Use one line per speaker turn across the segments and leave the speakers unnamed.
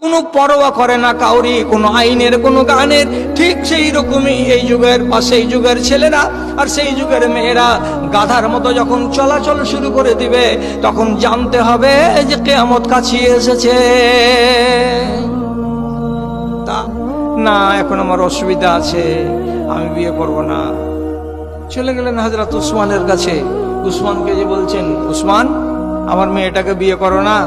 কোনো পরোয়া করে না কাউরি, কোনো আইনের, কোনো গানের। ঠিক সেই রকমই এই যুগের বা সেই যুগের ছেলেরা আর সেই যুগের মেয়েরা গাধার মতো যখন চলাচল শুরু করে দিবে, তখন জানতে হবে যে কিয়ামত কাছে এসেছে। তা না, এখন আমার অসুবিধা আছে, আমি বিয়ে করব না। চলে গেলেন হযরত উসমানের কাছে। উসমানকে যে বলছেন, উসমান, আমার মেয়েটাকে বিয়ে করো না,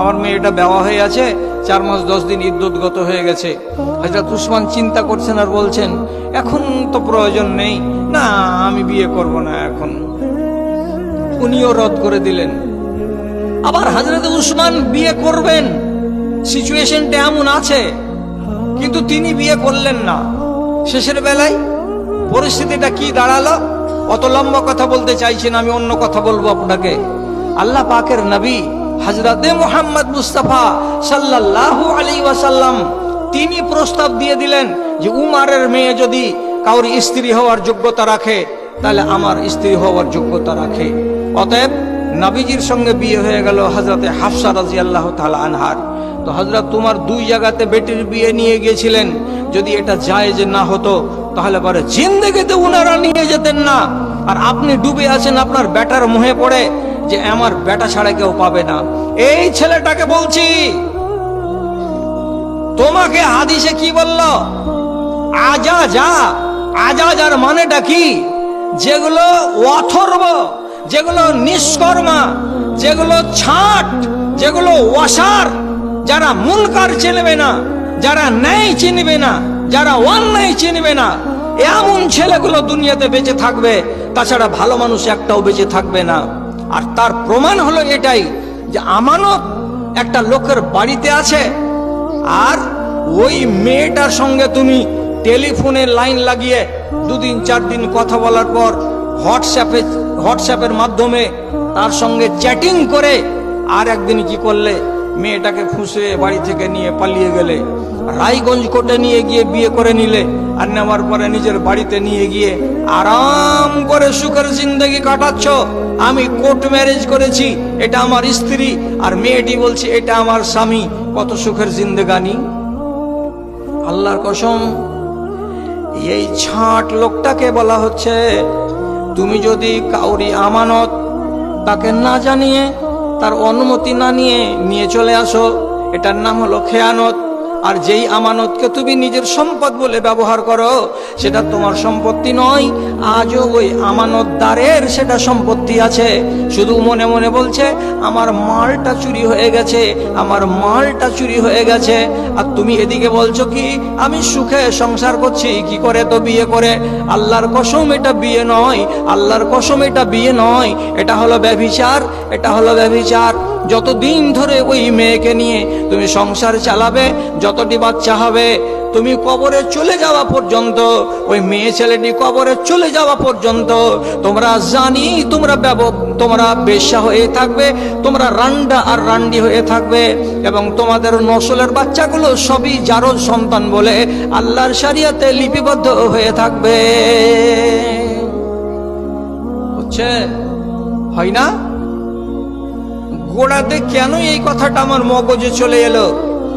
আমার মেয়েটা বেওয়া হয়ে আছে, 4 মাস 10 দিন ইদ্যতগত হয়ে গেছে। হযরত উসমান চিন্তা করছেন আর বলছেন, এখন তো প্রয়োজন নেই, না আমি বিয়ে করব না এখন। উনিও রদ করে দিলেন। আবার হযরত উসমান বিয়ে করবেন, সিচুয়েশনটা এমন আছে, কিন্তু তিনি বিয়ে করলেন না। শেষের বেলায় পরিস্থিতিটা কি দাঁড়ালো, অত লম্বা কথা বলতে চাইছেন, আমি অন্য কথা বলবো আপনাকে। আল্লাহ পাকের নবী হযরতে মুহাম্মদ মুস্তাফা সাল্লাল্লাহু আলাইহি ওয়াসাল্লাম তিনি প্রস্তাব দিয়ে দিলেন যে উমারের মেয়ে যদি কাউর স্ত্রী হওয়ার যোগ্যতা রাখে, তাহলে আমার স্ত্রী হওয়ার যোগ্যতা রাখে। অতএব নবীজির সঙ্গে বিয়ে হয়ে গেল হযরতে হাফসা রাদিয়াল্লাহু তাআলা আনহার। তো হযরত তোমার 2 জায়গাতে বেটির বিয়ে নিয়ে গিয়েছিলেন, যদি এটা জায়েজ না হতো তাহলে পরে জিন্দেগিতে উনারা নিয়ে যেতেন না। আর আপনি ডুবে আছেন আপনার বেটার মোহে পড়ে যে আমার বেটা ছাড়া কেউ পাবে না। এই ছেলেটাকে বলছি, তোমাকে হাদিসে কি বলল? আজাজার মানেটা কি? যেগুলো অথর্ব, যেগুলো নিষ্কর্মা, যেগুলো ছাট, যেগুলো ওয়াসার, যারা মুনকার চিনবে না, যারা ন্যায় চিনবে না, যারা অন্যায় চিনবে না, এমন ছেলেগুলো দুনিয়াতে বেঁচে থাকবে, তাছাড়া ভালো মানুষ একটাও বেঁচে থাকবে না। আর তার প্রমাণ হলো এটাই যে আমানত একটা লোকের বাড়িতে আছে, আর ওই মেয়েটার সঙ্গে তুমি টেলিফোনে লাইন লাগিয়ে 2 দিন 4 দিন কথা বলার পর হোয়াটসঅ্যাপের মাধ্যমে তার সঙ্গে চ্যাটিং করে আর একদিন কি করলে, মেয়েটাকে ফুঁসে বাড়ি থেকে নিয়ে পালিয়ে গেলে, রায়গঞ্জ কোর্টে নিয়ে গিয়ে বিয়ে করে নিলে, আর নেওয়ার পরে নিজের বাড়িতে নিয়ে গিয়ে আরাম করে সুখের জিন্দগি কাটাচ্ছ। আমি কোর্ট ম্যারেজ করেছি, এটা আমার স্ত্রী, আর মেয়েটি বলছে এটা আমার স্বামী। কত সুখের জিন্দেগানি! আল্লাহর কসম, এই ছাঁট লোকটাকে বলা হচ্ছে, তুমি যদি কাউরি আমানত তাকে না জানিয়ে, তার অনুমতি না নিয়ে চলে আসো, এটার নাম হলো খেয়ানত। আর যেই আমানতকে তুমি নিজের সম্পদ বলে ব্যবহার করো, সেটা তোমার সম্পত্তি নয়, আজও ওই আমানতদারের সেটা সম্পত্তি আছে। শুধু মনে মনে বলছে আমার মালটা চুরি হয়ে গেছে, আমার মালটা চুরি হয়ে গেছে। আর তুমি এদিকে বলছো কি আমি সুখে সংসার করছি, কি করে? তো বিয়ে করে। আল্লাহর কসম এটা বিয়ে নয়, আল্লাহর কসম এটা বিয়ে নয়, এটা হলো ব্যভিচার, এটা হলো ব্যভিচার। যতদিন ধরে ওই মেয়েকে নিয়ে তুমি সংসার চালাবে, যতটি বাচ্চা হবে, তুমি কবরে চলে যাওয়া পর্যন্ত, ওই মেয়ে ছেলেটি কবরে চলে যাওয়া পর্যন্ত তোমরা জানি তোমরা বেশ্যা হয়ে থাকবে, তোমরা রান্ডা আর রান্ডি হয়ে থাকবে, এবং তোমাদের নসলের বাচ্চাগুলো সবই জারজ সন্তান বলে আল্লাহর শরিয়াতে লিপিবদ্ধ হয়ে থাকবে। হচ্ছে হয় না? গোড়াতে কেন এই কথাটা আমার মগজে চলে এলো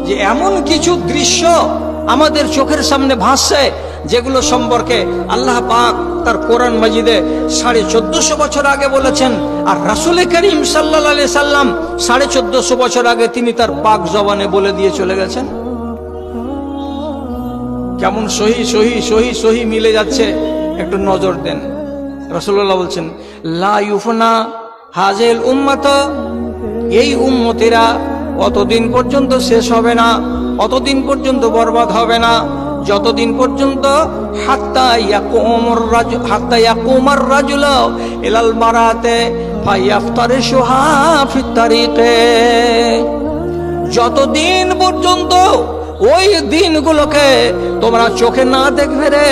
যে এমন কিছু দৃশ্য আমাদের চোখের সামনে ভাসছে, যেগুলো সম্পর্কে আল্লাহ পাক তার কোরআন মাজিদে 1450 বছর আগে বলেছেন, আর রাসূল করিম সাল্লাল্লাহু আলাইহি সাল্লাম 1450 বছর আগে তিনি তার পাক জবানে বলে দিয়ে চলে গেছেন। কেমন সহি সহি সহি সহি মিলে যাচ্ছে, একটু নজর দেন। রাসূলুল্লাহ বলছেন, লা ইউফনা হাজিল উম্মাত, এই উম্মতেরা অতদিন পর্যন্ত শেষ হবে না, অতদিন পর্যন্ত বরবাদ হবে না, যতদিন পর্যন্ত হাত্তা ইয়াকুমার রাজুল ইলাল বারাতে ফায়াফতারিশুহা ফিত তারিকে, যতদিন পর্যন্ত ওই দিনগুলোকে তোমরা চোখে না দেখবে রে,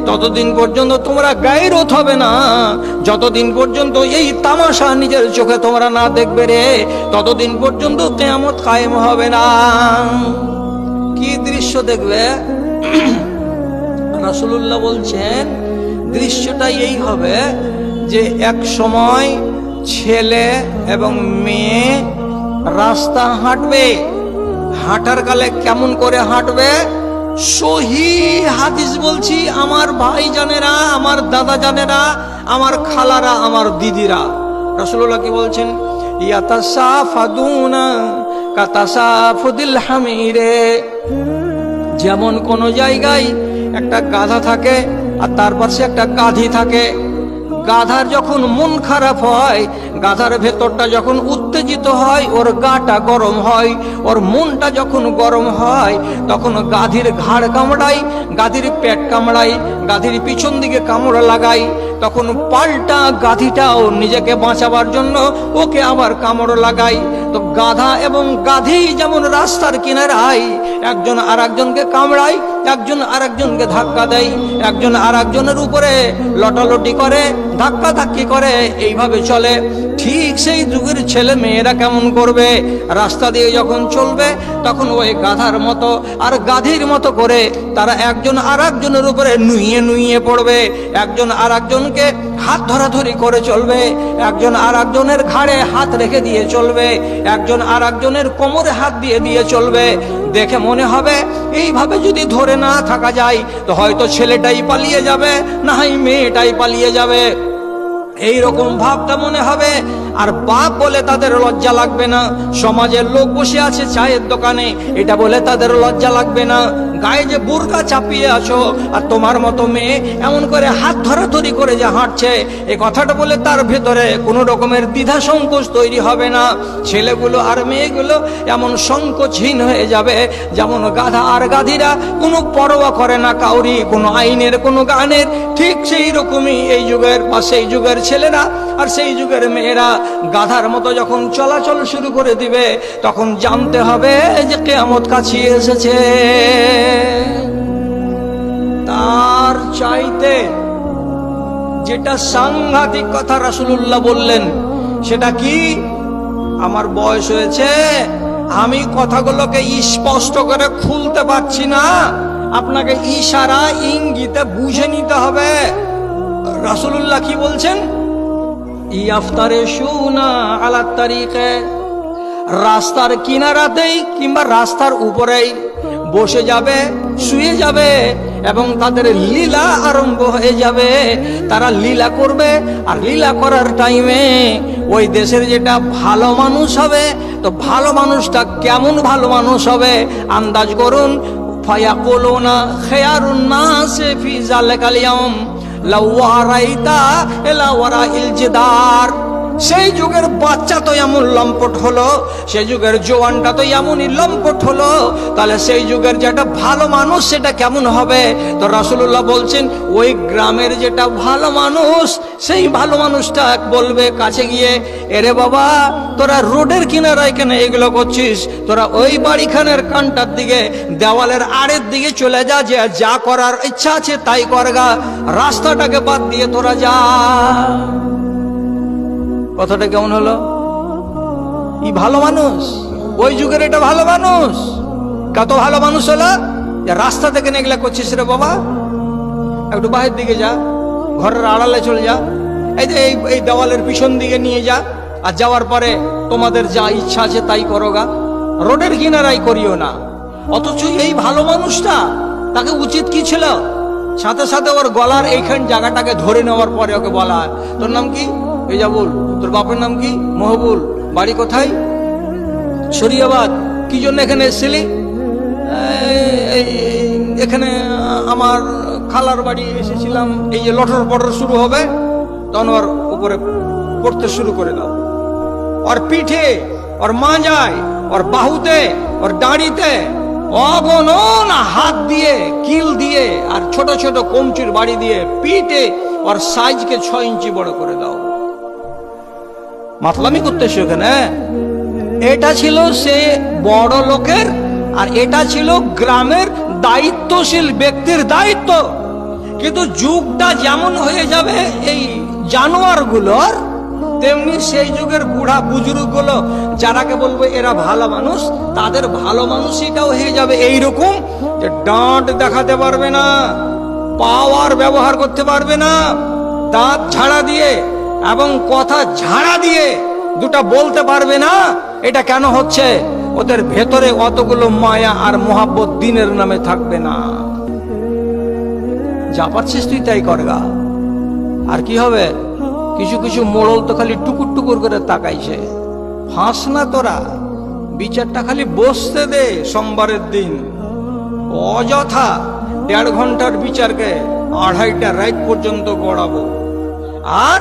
ততদিন পর্যন্ত তোমরা গায়রত হবে না। যতদিন পর্যন্ত এই তামাশা নিজের চোখে তোমরা না দেখবে রে, ততদিন পর্যন্ত কিয়ামত কায়েম হবে না। কি দৃশ্য দেখবে? রাসূলুল্লাহ বলছেন দৃশ্যটা এই হবে যে এক সময় ছেলে এবং মেয়ে রাস্তা হাঁটবে, হাঁটার কালে কেমন করে হাঁটবে? সহি হাদিস বলছি আমার ভাই জানেরা, আমার দাদা জানেরা, আমার খালারা, আমার দিদিরা, রাসূলুল্লাহ কি বলছেন? ইয়াতাসাফাদুনা কাতাসাফুদিল হামিরে। যেমন কোন জায়গায় একটা গাধা থাকে আর তার পাশে একটা গাধি থাকে, গাধার যখন মন খারাপ হয়, গাধার ভেতরটা যখন উত্তেজিত হয়, ওর গাটা গরম হয়, ওর মনটা যখন গরম হয়, তখন গাধির ঘাড় কামড়াই, গাধির পেট কামড়াই, গাধির পিছন দিকে কামড় লাগাই, তখন পাল্টা গাধিটাও নিজেকে বাঁচাবার জন্য ওকে আবার কামড় লাগাই। তো গাধা এবং গাধি যেমন রাস্তার কিনারায় একজন আর একজনকে কামড়ায়, একজন আর একজনকে ধাক্কা দেয়, একজন আর একজনের উপরে লটালটি করে, ধাক্কা ধাক্কি করে, এইভাবে চলে। ঠিক সেই যুগের ছেলে মেয়েরা কেমন করবে? রাস্তা দিয়ে যখন চলবে তখন ওই গাধার মতো আর গাধির মতো করে তারা একজন আর একজনের উপরে নুইয়ে নুইয়ে পড়বে, একজন আর একজনকে হাত ধরাধরি করে চলবে, একজন আর একজনের ঘাড়ে হাত রেখে দিয়ে চলবে, একজন আর একজনের কোমরে হাত দিয়ে দিয়ে চলবে। দেখে মনে হবে এইভাবে যদি ধরে না থাকা যায় তো হয়তো ছেলেটাই পালিয়ে যাবে, না হয় মেয়েটাই পালিয়ে যাবে, এইরকম ভাবটা মনে হবে। আর বাপ বলে তাদের লজ্জা লাগবে না, সমাজের লোক বসে আছে চায়ের দোকানে, এটা বলে তাদের লজ্জা লাগবে না, গায়ে যে বোরকা চাপিয়ে আছো আর তোমার মতো মেয়ে এমন করে হাত ধরাধরি করে যে হাঁটছে, এই কথাটা বলে তার ভেতরে কোনো রকমের দ্বিধা সংকোচ তৈরি হবে না। ছেলেগুলো আর মেয়েগুলো এমন সংকোচহীন হয়ে যাবে যেমন গাধা আর গাধিরা কোনো পরোয়া করে না কাউরি, কোনো আইনের, কোনো গানের। ঠিক সেই রকমই এই যুগের বা সেই যুগের ছেলেরা আর সেই যুগের মেয়েরা গাধার মতো যখন চলাচল শুরু করে দিবে তখন জানতে হবে যে কিয়ামত কাছে এসেছে। তার চাইতে যেটা সাংঘাতিক কথা রাসূলুল্লাহ বললেন সেটা কি? আমার বয়স হয়েছে, আমি কথাগুলোকে স্পষ্ট করে খুলতে পারছি না, আপনাকে ইশারা ইঙ্গিতে বুঝে নিতে হবে। রাসূলুল্লাহ কি বলছেন? ইয়াফতারে শুনা আলা তারিকে, রাস্তার কিনারাতেই কিংবা রাস্তার উপরেই বসে যাবে, শুয়ে যাবে এবং তাদের লীলা আরম্ভ হয়ে যাবে। তারা লীলা করবে আর লীলা করার টাইমে ওই দেশের যেটা ভালো মানুষ হবে, তো ভালো মানুষটা কেমন ভালো মানুষ হবে আন্দাজ করুন। ফায়াকুলুনা খায়রুন নাসি ফি যালিকাল ইয়াউম লাউ ওয়ারাইতা ইলা ওয়ারাইল জিদার। সেই যুগের বাচ্চা তো এমন লম্পট হলো, সেই যুগের জওয়ানটা তো এমনই লম্পট হলো, তাহলে সেই যুগের যেটা ভালো মানুষ সেটা কেমন হবে? তো রাসূলুল্লাহ বলছেন ওই গ্রামের যেটা ভালো মানুষ সেই ভালো মানুষটা বলবে কাছে গিয়ে, এরে বাবা তোরা রোডের কিনারায় কেন এগুলো করছিস? তোরা ওই বাড়িখানের কানটার দিকে, দেওয়ালের আড়ের দিকে চলে যা, যে যা করার ইচ্ছা আছে তাই করগা, রাস্তাটাকে বাদ দিয়ে তোরা যা। কথাটা কেমন হলো? ই ভালো মানুষ, ওই যুগের এটা ভালো মানুষ। কত ভালো মানুষ হলো যে রাস্তা থেকে এগুলা করছিস রে বাবা, একটু বাহির দিকে যা, ঘরের আড়ালে চলে যা, এই যে এই দেওয়ালের পিছন দিকে নিয়ে যা, আর যাওয়ার পরে তোমাদের যা ইচ্ছা আছে তাই করোগা, রোডের কিনারাই করিও না। অথচ এই ভালো মানুষটা তাকে উচিত কি ছিল? সাথে সাথে ওর গলার এইখান জায়গাটাকে ধরে নেওয়ার পরে ওকে বলা, তোর নাম কি? এই যা বল, তোর বাপের নাম কি? মহবুল। বাড়ি কোথায়? শরিয়াবাদ। কি জন্য এখানে এসেছিলি? এখানে আমার খালার বাড়ি এসেছিলাম। এই যে লটর পটর শুরু হবে তখন ওর উপরে পড়তে শুরু করে দাও, ওর পিঠে, ওর মাজায়, ওর বাহুতে, ওর দাড়িতে অগণন হাত দিয়ে, কিল দিয়ে আর ছোট ছোট কমচির বাড়ি দিয়ে পিঠে ওর সাইজকে 6 ইঞ্চি বড় করে দাও। মাতলামি করতেছে ওখানে। এটা ছিল সে বড় লোকের আর এটা ছিল গ্রামের দায়িত্বশীল ব্যক্তির দায়িত্ব। কিন্তু যুগটা যেমন হয়ে যাবে এই জানোয়ার গুলোর, তেমনি সেই যুগের বুড়া বুজুর্গ গুলো যারাকে বলবো এরা ভালো মানুষ, তাদের ভালো মানুষটাও হয়ে যাবে এইরকম যে ডাঁট দেখাতে পারবে না, পাওয়ার ব্যবহার করতে পারবে না, দাঁত ঝাড়া দিয়ে এবং কথা ঝাড়া দিয়ে দুটা বলতে পারবে না। এটা কেন হচ্ছে? ওদের ভেতরে অতগুলো মায়া আর মোহাব্বত দিনের নামে থাকবে না। যা পারছিস তুই তাই করগা। আর কি হবে? কিছু কিছু মোড়ল তো খালি টুকুর টুকুর করে তাকাইছে। ফাঁস না তোরা, বিচারটা খালি বসতে দে সোমবারের দিন। অযথা 1.5 ঘন্টার বিচারকে 2:30টা রাত পর্যন্ত গড়াবো। আর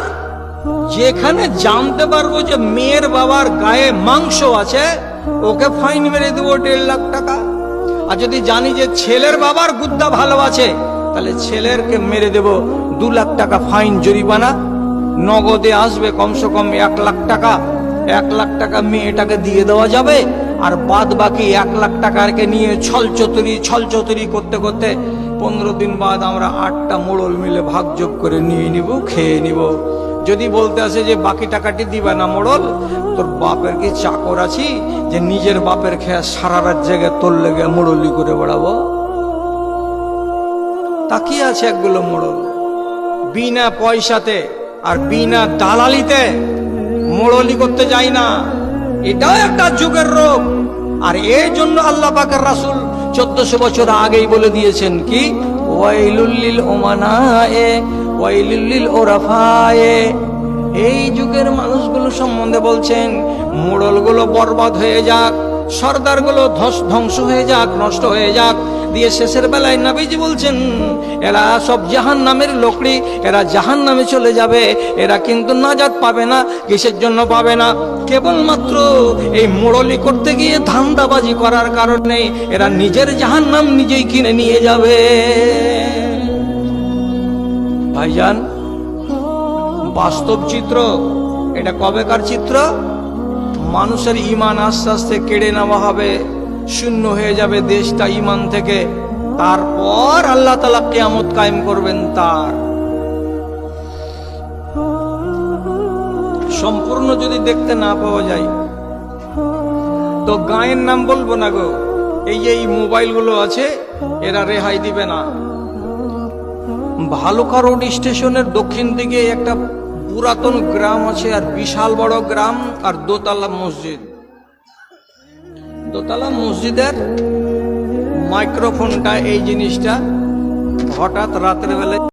যেখানে জানতে পারবো যে মেয়ের বাবার গায়ে মাংস আছে, ওকে ফাইন মেরে দেবো 1.5 লাখ টাকা। আর যদি জানি যে ছেলের বাবার গুদ্দা ভালো আছে, তাহলে ছেলেরকে মেরে দেব 2 লাখ টাকা ফাইন জরিমানা। নগদে আসবে কমসে কম 1 লাখ টাকা। 1 লাখ টাকা মেয়েটাকে দিয়ে দেওয়া যাবে, আর বাদ বাকি 1 লাখ টাকাকে নিয়ে ছলচতুরি করতে করতে 15 দিন বাদ আমরা 8টা মোড়ল মিলে ভাগযোগ করে নিয়ে নিব, খেয়ে নিব। যদি বলতে আসে যে বাকি টাকাটি দিবে না মোড়ল, তোর বাপের কি চাকর আছি যে নিজের বাপের খেয়ে সারা রাত জেগে তোর লেগে মোড়লি করে বেড়াবো? তাকিয়ে আছে একগুলো মোড়ল, বিনা পয়সাতে আর বিনা দালালিতে মোড়লি করতে যায় না। এটাও একটা যুগের রোগ। আর এই জন্য আল্লাহ পাকের রাসূল 1400 বছর আগেই বলে দিয়েছেন কি, ওয়াইলুল লিল উমানায়ে ওয়াইলুল লিল উরাফায়ে। এই যুগের মানুষগুলো সম্বন্ধে বলছেন, মোড়লগুলো বরবাদ হয়ে যাক, সর্দারগুলো ধ্বংস হয়ে যাক, নষ্ট হয়ে যাক। দিয়ে শেষের বেলায় নবীজি বলছেন, এরা সব জাহান্নামের লোকড়ি, এরা জাহান্নামে চলে যাবে। এরা কিন্তু নাজাত পাবে না। কিসের জন্য পাবে না? কেবলমাত্র এই মোড়লি করতে গিয়ে ধান্দাবাজি করার কারণে এরা নিজের জাহান্নাম নিজেই কিনে নিয়ে যাবে। ভাইজান, বাস্তব চিত্র এটা। কবেকার চিত্র? মানুষের ঈমান আস্তে আস্তে কেড়ে নেওয়া হবে, শূন্য হয়ে যাবে দেশটা ঈমান থেকে। তারপর আল্লাহ তাআলা কিয়ামত কায়েম করবেন। তার সম্পূর্ণ যদি দেখতে না পাওয়া যায় তো গায়ের নাম বলবো না গো। এই যে মোবাইলগুলো আছে, এরা রেহাই দিবে না। ভালুকা রোড স্টেশনের দক্ষিণ দিকে একটা পুরাতন গ্রাম আছে, আর বিশাল বড় গ্রাম, আর দোতলা মসজিদ। দোতলা মসজিদের মাইক্রোফোনটা, এই জিনিসটা হঠাৎ রাতের বেলায়